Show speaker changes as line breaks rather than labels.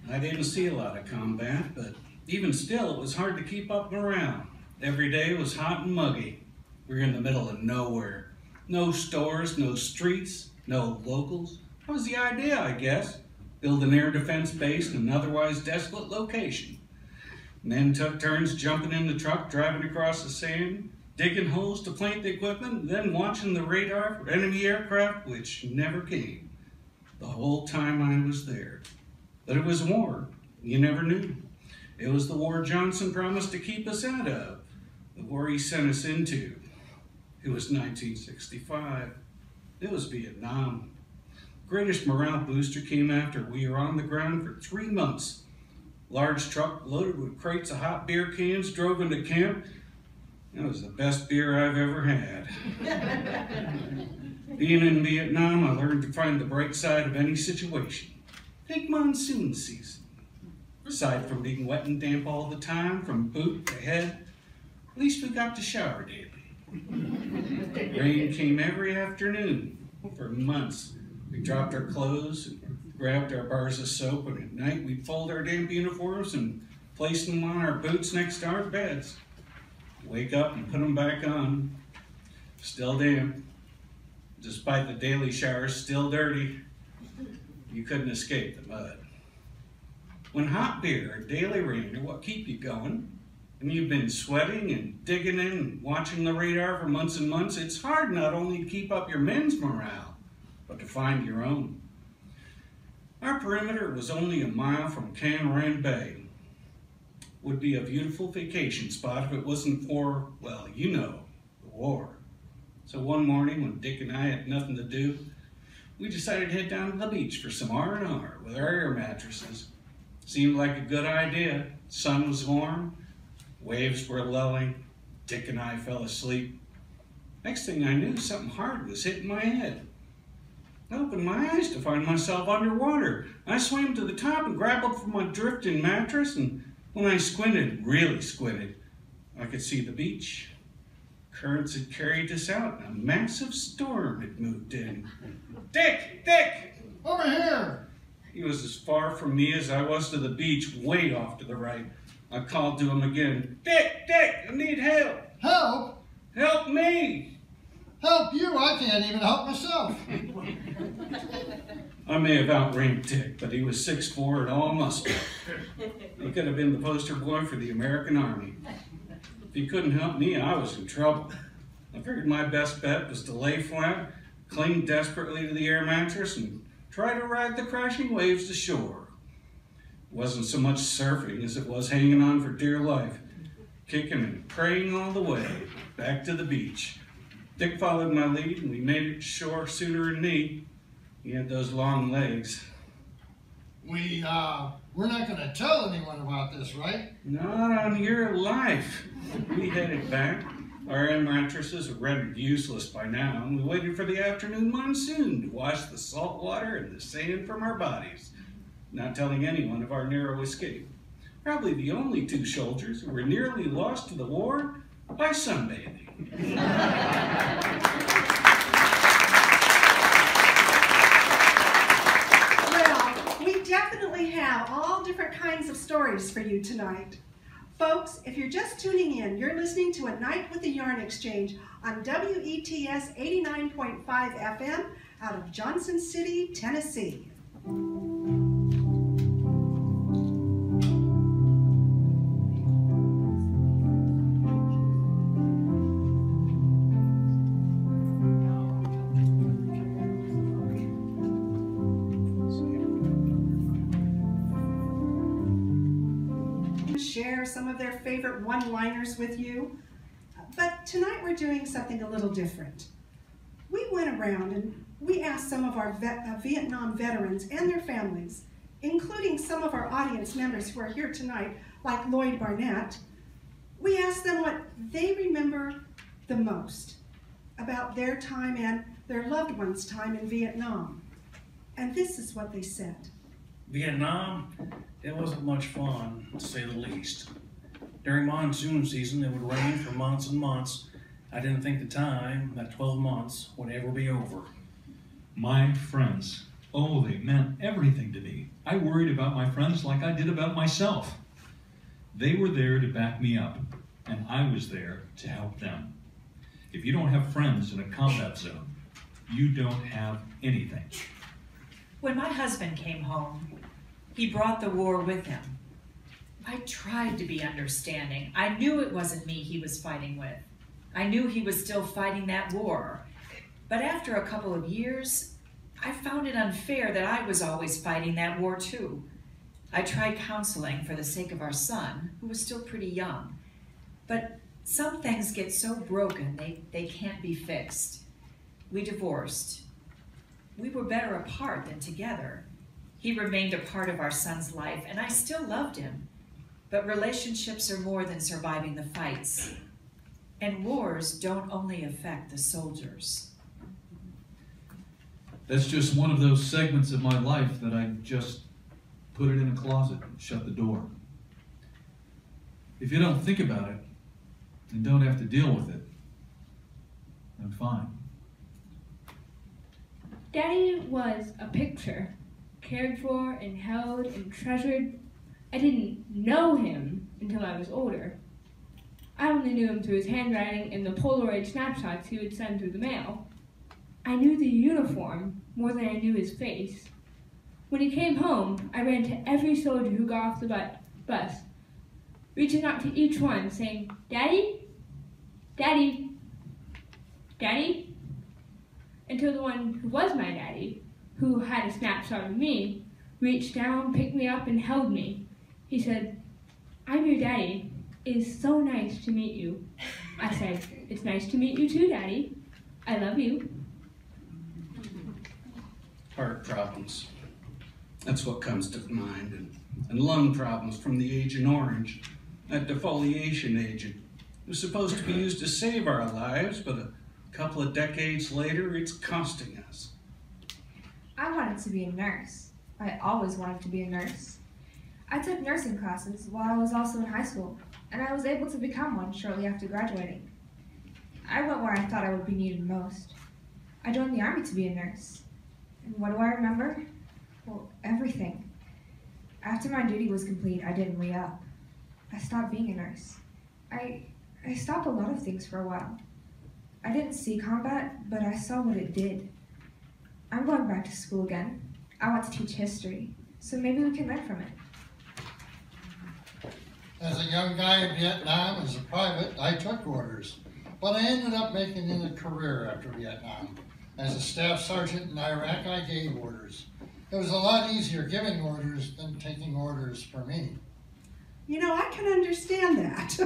I didn't see a lot of combat, but even still, it was hard to keep up morale. Every day was hot and muggy. We were in the middle of nowhere. No stores, no streets, no locals. That was the idea, I guess. Build an air defense base in an otherwise desolate location. Men took turns jumping in the truck, driving across the sand, digging holes to plant the equipment, then watching the radar for enemy aircraft, which never came. The whole time I was there. But it was war. You never knew. It was the war Johnson promised to keep us out of. The war he sent us into. It was 1965. It was Vietnam. Greatest morale booster came after we were on the ground for 3 months. Large truck loaded with crates of hot beer cans drove into camp. That was the best beer I've ever had. Being in Vietnam, I learned to find the bright side of any situation. Take monsoon season. Aside from being wet and damp all the time, from boot to head, at least we got to shower daily. Rain came every afternoon for months. We dropped our clothes and grabbed our bars of soap, and at night we'd fold our damp uniforms and place them on our boots next to our beds. Wake up and put them back on. Still damp. Despite the daily showers, still dirty. You couldn't escape the mud. When hot beer or daily rain are what keep you going, and you've been sweating and digging in and watching the radar for months and months, it's hard not only to keep up your men's morale, but to find your own. Our perimeter was only a mile from Cam Ranh Bay. Would be a beautiful vacation spot if it wasn't for, well, you know, the war. So one morning when Dick and I had nothing to do, we decided to head down to the beach for some R&R with our air mattresses. Seemed like a good idea. Sun was warm, waves were lulling, Dick and I fell asleep. Next thing I knew, something hard was hitting my head. I opened my eyes to find myself underwater. I swam to the top and grappled for my drifting mattress, and when I squinted, really squinted, I could see the beach. Currents had carried us out, and a massive storm had moved in. Dick! Dick!
Over here!
He was as far from me as I was to the beach, way off to the right. I called to him again. Dick! Dick! I need help!
Help?
Help me!
Help you? I can't even help myself.
I may have outranked Dick, but he was 6'4" and all muscle. He could have been the poster boy for the American Army. If he couldn't help me, I was in trouble. I figured my best bet was to lay flat, cling desperately to the air mattress, and try to ride the crashing waves to shore. It wasn't so much surfing as it was hanging on for dear life, kicking and praying all the way back to the beach. Dick followed my lead, and we made it to shore sooner than me. He had those long legs.
We're not going to tell anyone about this, right?
Not on your life. We headed back. Our air mattresses were rendered useless by now, and we waited for the afternoon monsoon to wash the salt water and the sand from our bodies, not telling anyone of our narrow escape. Probably the only two soldiers who were nearly lost to the war by sunbathing.
Well, we definitely have all different kinds of stories for you tonight. Folks, if you're just tuning in, you're listening to A Night with the Yarn Exchange on WETS 89.5 FM out of Johnson City, Tennessee. Share some of their favorite one-liners with you. But tonight we're doing something a little different. We went around and we asked some of our Vietnam veterans and their families, including some of our audience members who are here tonight, like Lloyd Barnett. We asked them what they remember the most about their time and their loved ones' time in Vietnam. And this is what they said.
Vietnam, it wasn't much fun, to say the least. During monsoon season, it would rain for months and months. I didn't think the time, that 12 months, would ever be over.
My friends, Oh, they meant everything to me. I worried about my friends like I did about myself. They were there to back me up, and I was there to help them. If you don't have friends in a combat zone, you don't have anything.
When my husband came home, he brought the war with him. I tried to be understanding. I knew it wasn't me he was fighting with. I knew he was still fighting that war. But after a couple of years, I found it unfair that I was always fighting that war too. I tried counseling for the sake of our son, who was still pretty young. But some things get so broken, they can't be fixed. We divorced. We were better apart than together. He remained a part of our son's life, and I still loved him. But relationships are more than surviving the fights. And wars don't only affect the soldiers.
That's just one of those segments of my life that I just put it in a closet and shut the door. If you don't think about it and don't have to deal with it, then fine.
Daddy was a picture, cared for and held and treasured. I didn't know him until I was older. I only knew him through his handwriting and the Polaroid snapshots he would send through the mail. I knew the uniform more than I knew his face. When he came home, I ran to every soldier who got off the bus, reaching out to each one, saying, "Daddy? Daddy? Daddy?" Until the one who was my daddy, who had a snapshot of me, reached down, picked me up, and held me. He said, "I'm your daddy. It is so nice to meet you." I said, "It's nice to meet you too, Daddy. I love you."
Heart problems. That's what comes to mind. And lung problems from the Agent Orange, that defoliation agent. It was supposed to be used to save our lives, but a couple of decades later, it's costing us.
I wanted to be a nurse. I always wanted to be a nurse. I took nursing classes while I was also in high school, and I was able to become one shortly after graduating. I went where I thought I would be needed most. I joined the Army to be a nurse. And what do I remember? Well, everything. After my duty was complete, I didn't re-up. I stopped being a nurse. I stopped a lot of things for a while. I didn't see combat, but I saw what it did. I'm going back to school again. I want to teach history, so maybe we can learn from it.
As a young guy in Vietnam, as a private, I took orders. But I ended up making it a career after Vietnam. As a staff sergeant in Iraq, I gave orders. It was a lot easier giving orders than taking orders for me.
You know, I can understand that.